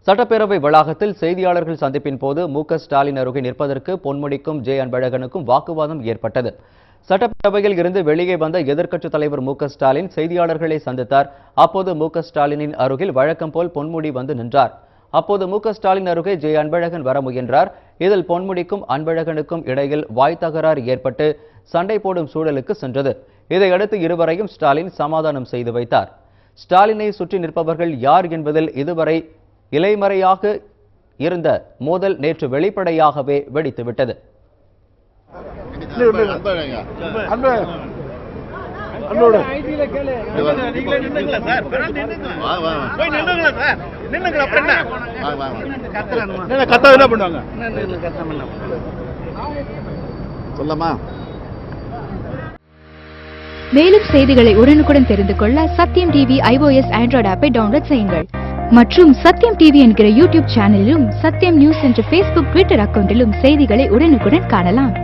சட்டப்பேரவை வளாகத்தில் செய்தியாளர்கள் சந்திப்பின் போது மு.க.ஸ்டாலின் அருகே நிற்பதற்கு பொன்முடிக்கும் அன்பழகனுக்கும் வாக்குவாதம் ஏற்பட்டது. சட்டப்பேரவையில் இருந்து வெளியே வந்த எதிர்க்கட்சித் தலைவர் மு.க.ஸ்டாலின் செய்தியாளர்களை சந்தித்தார். அப்போது மு.க.ஸ்டாலினின் அருகில் வழக்கம் போல் பொன்முடி வந்து நின்றார். அப்போது மு.க.ஸ்டாலின் அருகே அன்பழகன் வர முயன்றார். இதில் பொன்முடிக்கும் அன்பழகனுக்கும் இடையில் வாய் தகராறு ஏற்பட்டு சண்டை போடும் சூழலுக்கு சென்றது. இதையடுத்து இருவரையும் ஸ்டாலின் சமாதானம் செய்து வைத்தார். ஸ்டாலினை சுற்றி நிற்பவர்கள் யார் என்பதில் இதுவரை இலைமறையாக இருந்த மோதல் நேற்று வெளிப்படையாகவே வெடித்துவிட்டது. மேலும் செய்திகளை உடனுக்குடன் தெரிந்து கொள்ள சத்தியம் டிவி iOS Android ஆப்பை டவுன்லோட் செய்யுங்கள் மற்றும் சத்தியம் டிவி என்கிற யூடியூப் சேனலிலும் சத்தியம் நியூஸ் என்ற Facebook ட்விட்டர் அக்கவுண்டிலும் செய்திகளை உடனுக்குடன் காணலாம்.